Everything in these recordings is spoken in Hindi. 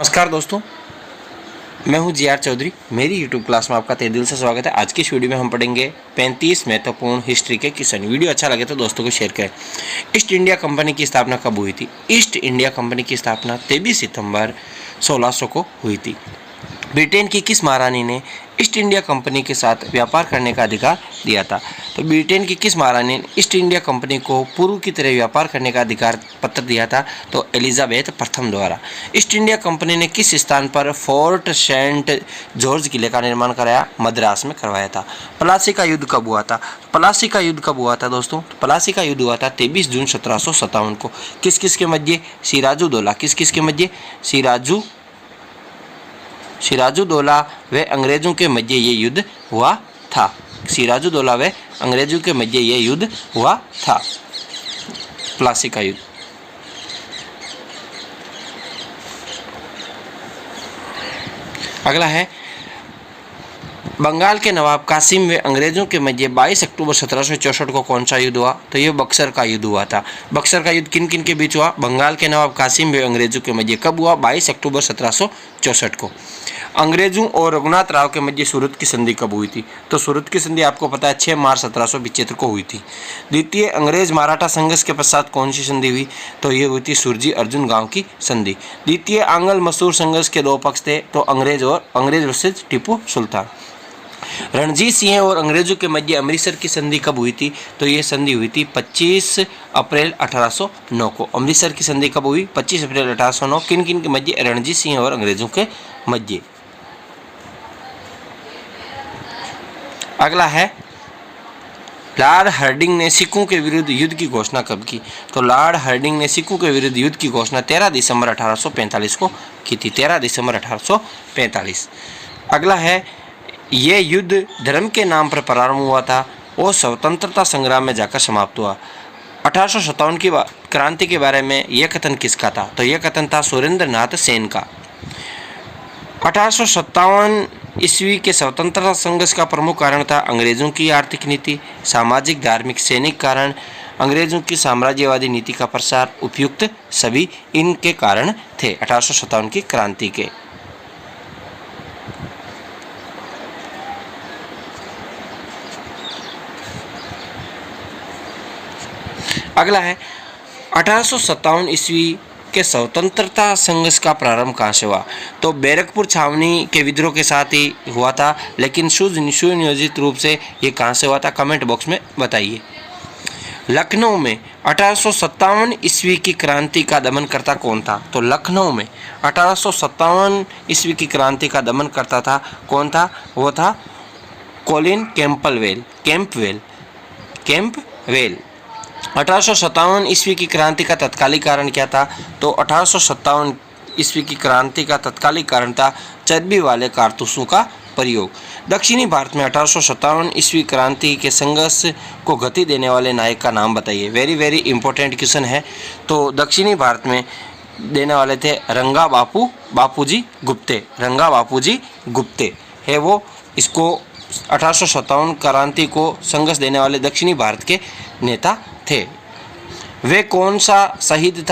नमस्कार दोस्तों, मैं हूं जी.आर. चौधरी। मेरी यूट्यूब क्लास में आपका तहे दिल से स्वागत है। आज की इस वीडियो में हम पढ़ेंगे 35 महत्वपूर्ण हिस्ट्री के क्वेश्चन। वीडियो अच्छा लगे तो दोस्तों को शेयर करें। ईस्ट इंडिया कंपनी की स्थापना कब हुई थी? ईस्ट इंडिया कंपनी की स्थापना 23 सितंबर 1600 को हुई थी। ब्रिटेन की किस महारानी ने ईस्ट इंडिया कंपनी के साथ व्यापार करने का अधिकार दिया था? तो ब्रिटेन की किस महारानी ने ईस्ट इंडिया कंपनी को पूर्व की तरह व्यापार करने का अधिकार पत्र दिया था? तो एलिजाबेथ प्रथम द्वारा। ईस्ट इंडिया कंपनी ने किस स्थान पर फोर्ट सेंट जॉर्ज किले का निर्माण कराया? मद्रास में करवाया था। प्लासी का युद्ध कब हुआ था? प्लासी का युद्ध कब हुआ था दोस्तों? प्लासी का युद्ध हुआ था 23 जून 1757 को। किस किस के मध्य? सिराजुद्दौला। किस किस के मध्य? सिराजुद्दौला व अंग्रेजों के मध्य ये युद्ध हुआ था। सिराजुद्दौला व अंग्रेजों के मध्य ये युद्ध हुआ था, प्लासी का युद्ध। अगला है, बंगाल के नवाब कासिम व अंग्रेजों के मध्य 22 अक्टूबर 1764 को कौन सा युद्ध हुआ? तो ये बक्सर का युद्ध हुआ था। बक्सर का युद्ध किन किन के बीच हुआ? बंगाल के नवाब कासिम व अंग्रेजों के मध्य। कब हुआ? 22 अक्टूबर 1764 को। अंग्रेजों और रघुनाथ राव के मध्य सूरत की संधि कब हुई थी? तो सूरत की संधि आपको पता है 6 मार्च 1775 को हुई थी। द्वितीय अंग्रेज मराठा संघर्ष के पश्चात कौन सी संधि हुई? तो ये हुई थी सुरजी अर्जुन गांव की संधि। द्वितीय आंग्ल मसूर संघर्ष के दो पक्ष थे, तो अंग्रेज वर्सेस टीपू सुल्तान। रणजीत सिंह और अंग्रेजों के मध्य अमृतसर की संधि कब हुई थी? तो ये संधि हुई थी 25 अप्रैल 1809 को। अमृतसर की संधि कब हुई? 25 अप्रैल 1809। किन किन के मध्य? रणजीत सिंह और अंग्रेजों के मध्य। अगला है, लॉर्ड हार्डिंग ने सिखों के विरुद्ध युद्ध की घोषणा कब की? तो लॉर्ड हार्डिंग ने सिखों के विरुद्ध युद्ध की घोषणा 13 दिसंबर 1845 को की थी। 13 दिसंबर 1845। अगला है, ये युद्ध धर्म के नाम पर प्रारंभ हुआ था और स्वतंत्रता संग्राम में जाकर समाप्त हुआ। 1857 की क्रांति के बारे में यह कथन किसका था? तो यह कथन था सुरेंद्र नाथ सेन का। 1857 ईस्वी के स्वतंत्रता संघर्ष का प्रमुख कारण था अंग्रेजों की आर्थिक नीति, सामाजिक, धार्मिक, सैनिक कारण, अंग्रेजों की साम्राज्यवादी नीति का प्रसार, उपयुक्त सभी इनके कारण थे 1857 की क्रांति के। अगला है, 1857 ईस्वी के स्वतंत्रता संघर्ष का प्रारंभ कहाँ से हुआ? तो बैरकपुर छावनी के विद्रोह के साथ ही हुआ था, लेकिन सुनियोजित रूप से ये कहाँ से हुआ था? कमेंट बॉक्स में बताइए। लखनऊ में 1857 ईस्वी की क्रांति का दमनकर्ता कौन था? तो लखनऊ में 1857 ईस्वी की क्रांति का दमनकर्ता था कौन था? वो था कॉलिन कैंपवेल। 1857 ईस्वी की क्रांति का तत्कालिक कारण क्या था? तो 1857 ईस्वी की क्रांति का तत्कालिक कारण था चर्बी वाले कारतूसों का प्रयोग। दक्षिणी भारत में 1857 ईस्वी क्रांति के संघर्ष को गति देने वाले नायक का नाम बताइए। वेरी वेरी इंपॉर्टेंट क्वेश्चन है। तो दक्षिणी भारत में देने वाले थे रंगा बापूजी गुप्ते है वो। इसको 1857 क्रांति को संघर्ष देने वाले दक्षिणी भारत के नेता थे। वे कौन सा शहीद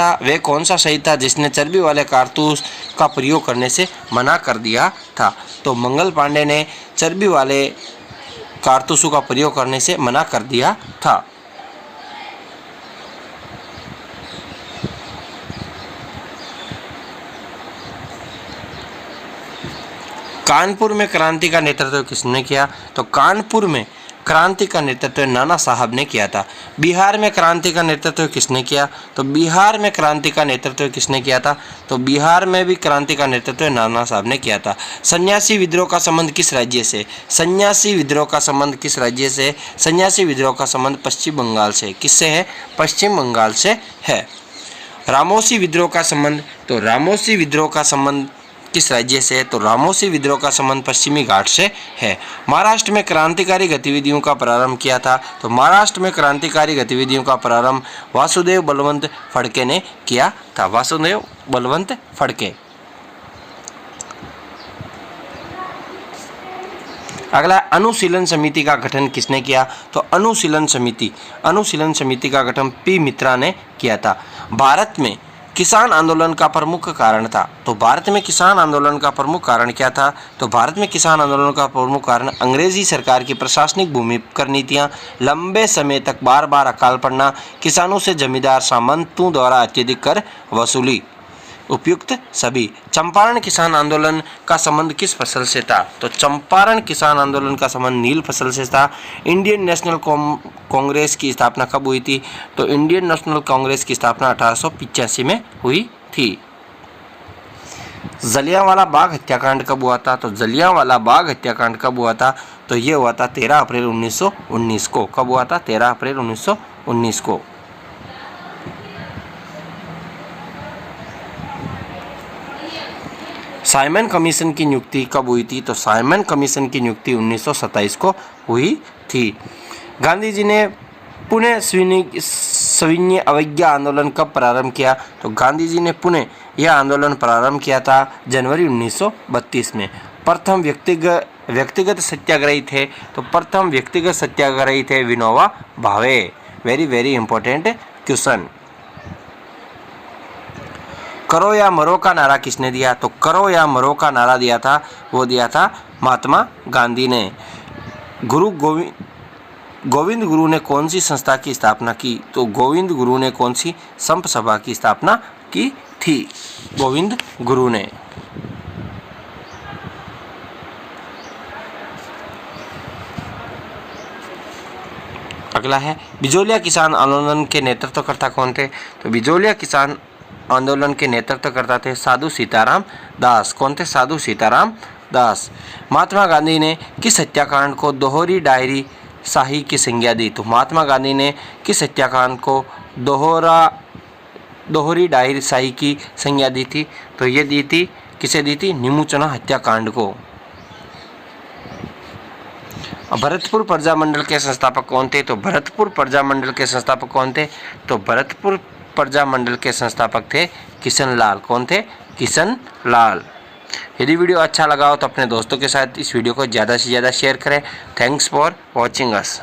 था जिसने चर्बी वाले कारतूस का प्रयोग करने से मना कर दिया था? तो मंगल पांडे ने चर्बी वाले कारतूसों का प्रयोग करने से मना कर दिया था। कानपुर में क्रांति का नेतृत्व किसने किया? तो कानपुर में क्रांति का नेतृत्व नाना साहब ने किया था। बिहार में क्रांति का नेतृत्व किसने किया? तो बिहार में क्रांति का नेतृत्व किसने किया था? तो बिहार में भी क्रांति का नेतृत्व नाना साहब ने किया था। सन्यासी विद्रोह का संबंध किस राज्य से? सन्यासी विद्रोह का संबंध किस राज्य से? सन्यासी विद्रोह का संबंध पश्चिम बंगाल से। किससे है? पश्चिम बंगाल से है। रामोसी विद्रोह का संबंध? तो रामोसी विद्रोह का संबंध किस राज्य से? तो रामोसी विद्रोह का संबंध पश्चिमी घाट से है। महाराष्ट्र में क्रांतिकारी गतिविधियों का प्रारंभ किया था? तो महाराष्ट्र में क्रांतिकारी गतिविधियों का प्रारंभ वासुदेव बलवंत फड़के ने किया था। वासुदेव बलवंत फड़के। अगला, अनुशीलन समिति का गठन किसने किया? तो अनुशीलन समिति का गठन पी मित्रा ने किया था। भारत में किसान आंदोलन का प्रमुख कारण था। तो भारत में किसान आंदोलन का प्रमुख कारण क्या था? तो भारत में किसान आंदोलन का प्रमुख कारण अंग्रेजी सरकार की प्रशासनिक भूमिकर नीतियां, लंबे समय तक बार बार अकाल पड़ना, किसानों से जमींदार सामंतों द्वारा अत्यधिक कर वसूली। उपयुक्त सभी। चंपारण किसान आंदोलन का संबंध किस फसल से था? तो चंपारण किसान आंदोलन का संबंध नील फसल से था। इंडियन नेशनल कांग्रेस की स्थापना कब हुई थी? तो इंडियन नेशनल कांग्रेस की स्थापना 1885 में हुई थी। जलियांवाला बाग हत्याकांड कब हुआ था? तो जलियांवाला बाग हत्याकांड कब हुआ था? तो ये हुआ था 13 अप्रैल 1919 को। कब हुआ था? 13 अप्रैल 1919 को। साइमन कमीशन की नियुक्ति कब हुई थी? तो साइमन कमीशन की नियुक्ति 1927 को हुई थी। गांधी जी ने पुणे सविनय अवज्ञा आंदोलन कब प्रारंभ किया? तो गांधी जी ने पुणे यह आंदोलन प्रारंभ किया था जनवरी 1932 में। प्रथम व्यक्तिगत सत्याग्रही थे? तो प्रथम व्यक्तिगत सत्याग्रही थे Vinoba Bhave. Very very important question. करो या मरो का नारा किसने दिया? तो करो या मरो का नारा दिया था, वो दिया था महात्मा गांधी ने। गोविंद गुरु ने कौन सी संस्था की स्थापना की? तो गोविंद गुरु ने कौन सी संप सभा की स्थापना की थी? गोविंद गुरु ने। अगला है बिजोलिया किसान आंदोलन के नेतृत्वकर्ता कौन थे? तो बिजोलिया किसान आंदोलन के नेतृत्वकर्ता थे साधु सीताराम दास। कौन थे? साधु सीताराम दास। महात्मा गांधी ने किस हत्याकांड को दोहरी डायरी शाही की संज्ञा दी? तो महात्मा गांधी ने किस हत्याकांड को दोहरी डायरी शाही की संज्ञा दी थी? तो ये दी थी, किसे दी थी? नीमूचना हत्याकांड को। भरतपुर प्रजामंडल के संस्थापक कौन थे? तो भरतपुर प्रजामंडल के संस्थापक कौन थे? तो भरतपुर प्रजामंडल के संस्थापक थे किशन लाल। कौन थे? किशन लाल। यदि वीडियो अच्छा लगा हो तो अपने दोस्तों के साथ इस वीडियो को ज़्यादा से ज़्यादा शेयर करें। Thanks for watching us.